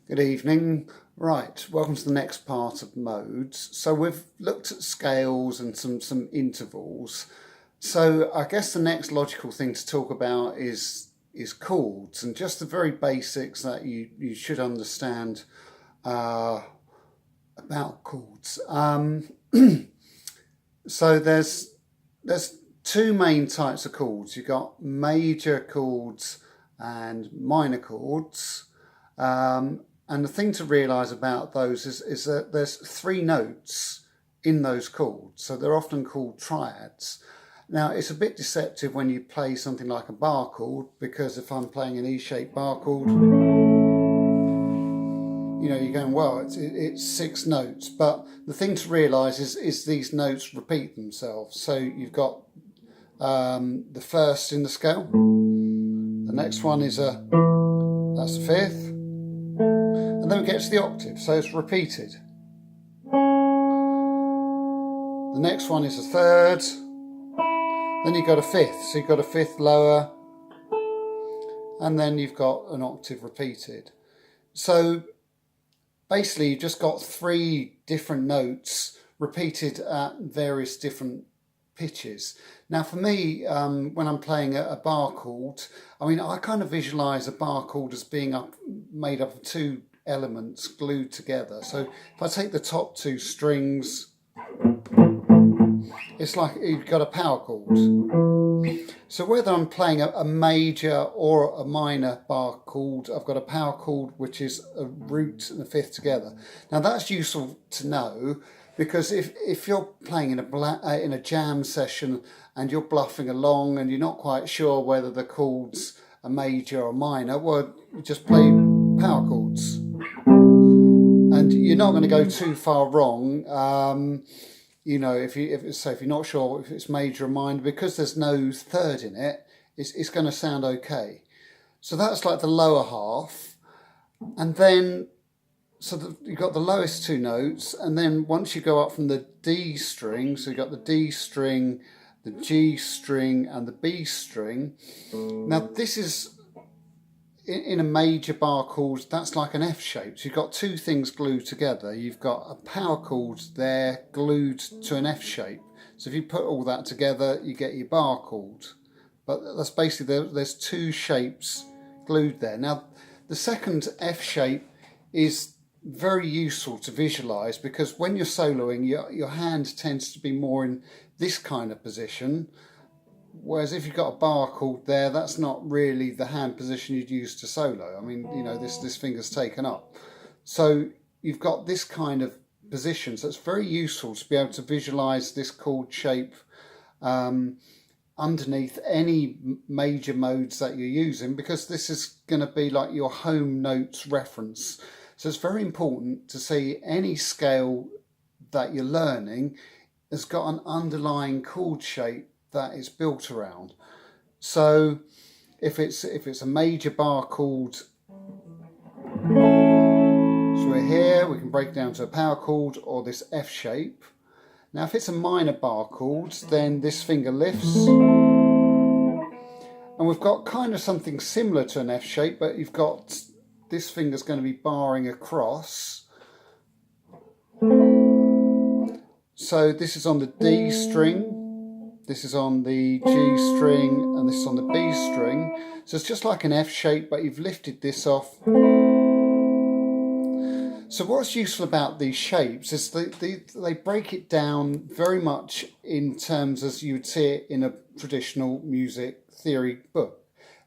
Good evening. Right, welcome to the next part of modes. So we've looked at scales and some intervals. So I guess the next logical thing to talk about is chords and just the very basics that you should understand about chords. So there's two main types of chords. You've got major chords and minor chords. And the thing to realise about those is that there's three notes in those chords, so they're often called triads. Now it's a bit deceptive when you play something like a bar chord, because if I'm playing an E-shaped bar chord, you know, you're going, well, it's six notes, but the thing to realise is these notes repeat themselves. So you've got the first in the scale, the next one is that's the fifth, and then we get to the octave, so it's repeated. The next one is a third, then you've got a fifth, so you've got a fifth lower, and then you've got an octave repeated. So basically you've just got three different notes repeated at various different pitches. Now for me, when I'm playing a bar chord, I mean, I kind of visualise a bar chord as being made up of two elements glued together. So if I take the top two strings, it's like you've got a power chord. So whether I'm playing a major or a minor bar chord, I've got a power chord which is a root and a fifth together. Now that's useful to know, because if you're playing in a jam session and you're bluffing along and you're not quite sure whether the chords are major or minor, well, you just play power chords. And you're not going to go too far wrong. You know, if you're not sure if it's major or minor, because there's no third in it, it's going to sound okay. So that's like the lower half, and then you've got the lowest two notes, and then once you go up from the D string, so you've got the D string, the G string, and the B string. Now this is in a major bar chord, that's like an F shape. So you've got two things glued together. You've got a power chord there glued to an F shape. So if you put all that together, you get your bar chord. But that's basically, there's two shapes glued there. Now, the second F shape is very useful to visualize, because when you're soloing, your hand tends to be more in this kind of position. Whereas if you've got a bar chord there, that's not really the hand position you'd use to solo. I mean, you know, this finger's taken up. So you've got this kind of position. So it's very useful to be able to visualize this chord shape underneath any major modes that you're using, because this is going to be like your home notes reference. So it's very important to see any scale that you're learning has got an underlying chord shape that is built around. So if it's a major bar chord, so we're here, we can break it down to a power chord or this F shape. Now if it's a minor bar chord, then this finger lifts, and we've got kind of something similar to an F shape, but you've got this finger's going to be barring across. So this is on the D string, this is on the G string, and this is on the B string. So it's just like an F shape, but you've lifted this off. So what's useful about these shapes is they break it down very much in terms as you would see it in a traditional music theory book.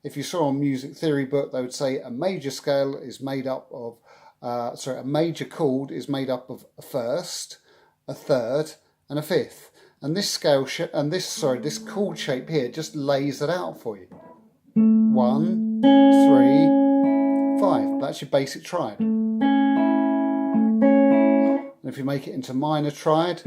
If you saw a music theory book, they would say a major scale is made up of, a major chord is made up of a first, a third, and a fifth. And this this chord shape here just lays it out for you. 1, 3, 5. That's your basic triad. And if you make it into minor triad,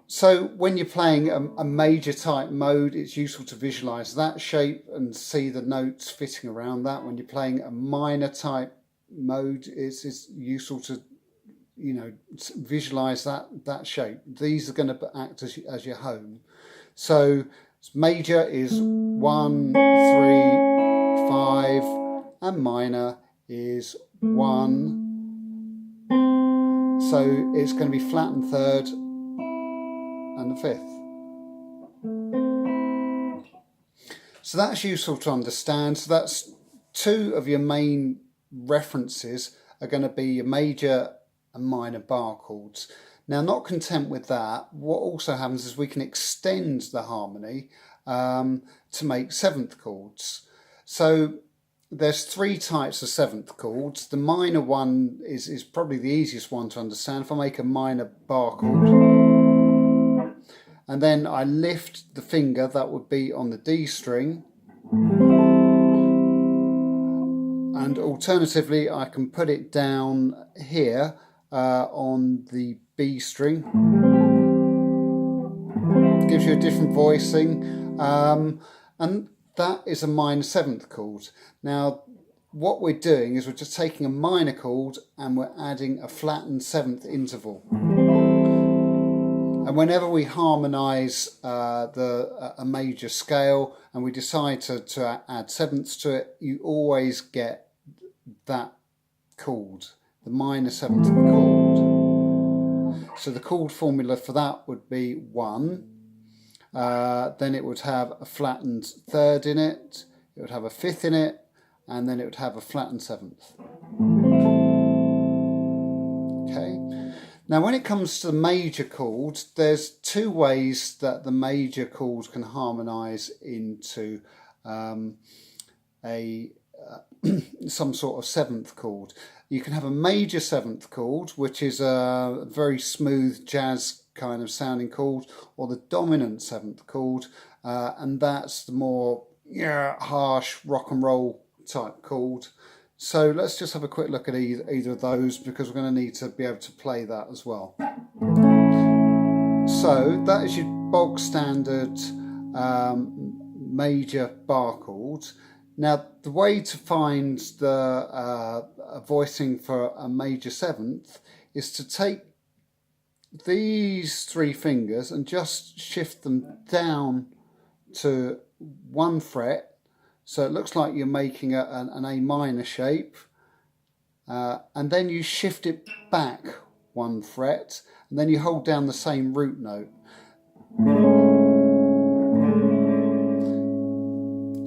so when you're playing a major type mode, it's useful to visualize that shape and see the notes fitting around that. When you're playing a minor type mode, it's useful to, you know, visualize that shape. These are going to act as your home. So major is 1, 3, and minor is 1. So it's going to be flattened third and the 5th. So that's useful to understand. So that's 2 of your main references are going to be your major and minor bar chords. Now, not content with that, what also happens is we can extend the harmony to make 7th chords. So there's 3 types of 7th chords. The minor one is probably the easiest one to understand. If I make a minor bar chord and then I lift the finger, that would be on the D string, and alternatively I can put it down here on the B string. Gives you a different voicing, and that is a minor 7th chord. Now what we're doing is we're just taking a minor chord and we're adding a flattened 7th interval. And whenever we harmonise a major scale and we decide to add 7ths to it, you always get that chord, the minor 7th chord. So the chord formula for that would be 1. Then it would have a flattened 3rd in it, it would have a 5th in it, and then it would have a flattened 7th. Okay. Now when it comes to the major chords, there's 2 ways that the major chords can harmonise into some sort of 7th chord. You can have a major 7th chord, which is a very smooth jazz kind of sounding chord, or the dominant 7th chord, and that's the more harsh rock and roll type chord. So let's just have a quick look at either of those, because we're going to need to be able to play that as well. So that is your bog standard major bar chord. Now the way to find the voicing for a major 7th is to take these 3 fingers and just shift them down to 1 fret. So it looks like you're making an A minor shape, and then you shift it back 1 fret, and then you hold down the same root note.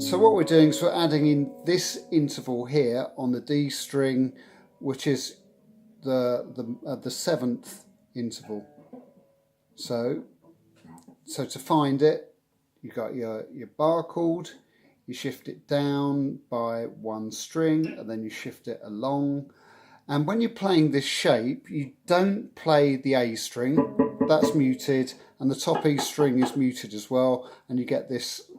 So what we're doing is we're adding in this interval here on the D string, which is the 7th interval. So to find it, you've got your bar chord. You shift it down by 1 string and then you shift it along. And when you're playing this shape, you don't play the A string, that's muted, and the top E string is muted as well, and you get this.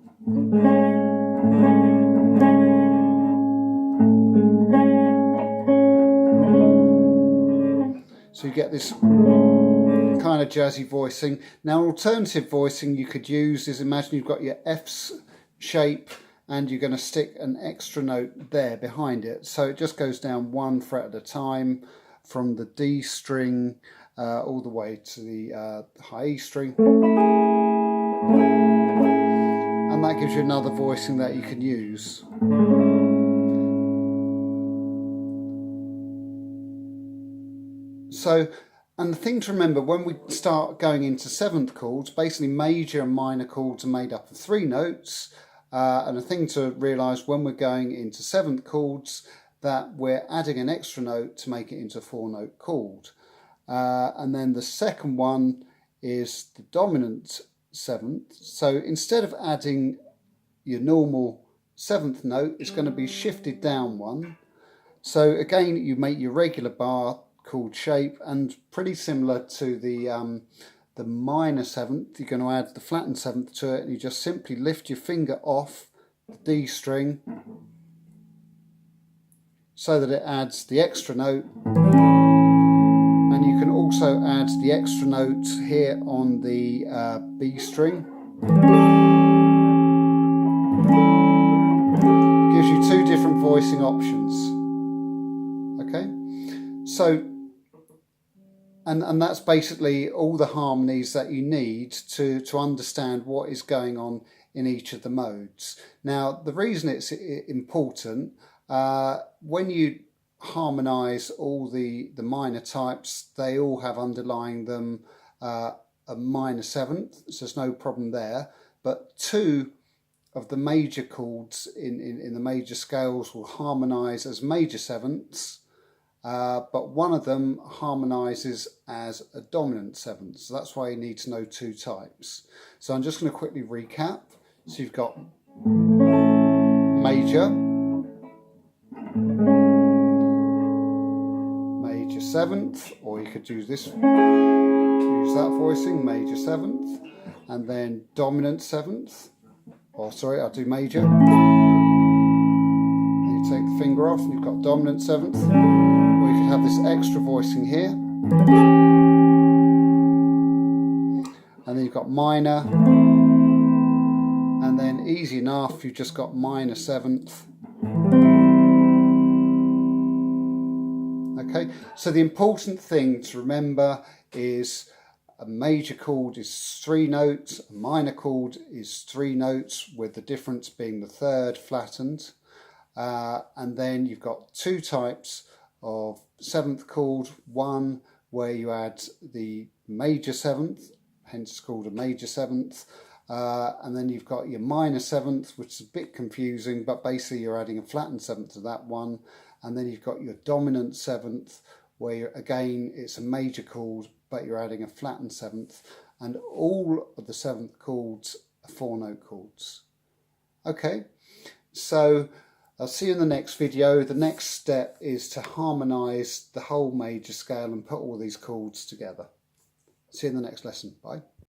So you get this kind of jazzy voicing. Now alternative voicing you could use is, imagine you've got your F shape and you're going to stick an extra note there behind it. So it just goes down 1 fret at a time from the D string all the way to the high E string. And that gives you another voicing that you can use. So, and the thing to remember when we start going into 7th chords, basically major and minor chords are made up of 3 notes. And the thing to realise when we're going into 7th chords, that we're adding an extra note to make it into a 4-note chord. And then the second one is the dominant 7th. So instead of adding your normal 7th note, it's going to be shifted down 1. So again, you make your regular bar chord shape, and pretty similar to the minor 7th, you're going to add the flattened 7th to it, and you just simply lift your finger off the D string so that it adds the extra note, and you can also add the extra note here on the B string. Gives you 2 different voicing options. Okay, so and that's basically all the harmonies that you need to understand what is going on in each of the modes. Now, the reason it's important, When you harmonise all the minor types, they all have underlying them a minor seventh, so there's no problem there. But two of the major chords in the major scales will harmonise as major sevenths, but one of them harmonises as a dominant seventh. So that's why you need to know two types. So I'm just going to quickly recap. So you've got major, major seventh, or you could use this, use that voicing, major seventh, and then dominant seventh. Or sorry, I'll do major. Then you take the finger off and you've got dominant seventh. Or you could have this extra voicing here. And then you've got minor. And then easy enough, you've just got minor seventh. Okay, so the important thing to remember is a major chord is 3 notes, a minor chord is 3 notes, with the difference being the third flattened. And then you've got two types of seventh chord, one where you add the major seventh, hence it's called a major seventh, and then you've got your minor seventh, which is a bit confusing, but basically you're adding a flattened seventh to that one. And then you've got your dominant seventh, where again it's a major chord, but you're adding a flattened seventh, and all of the seventh chords are 4-note chords. Okay, so I'll see you in the next video. The next step is to harmonise the whole major scale and put all these chords together. See you in the next lesson. Bye.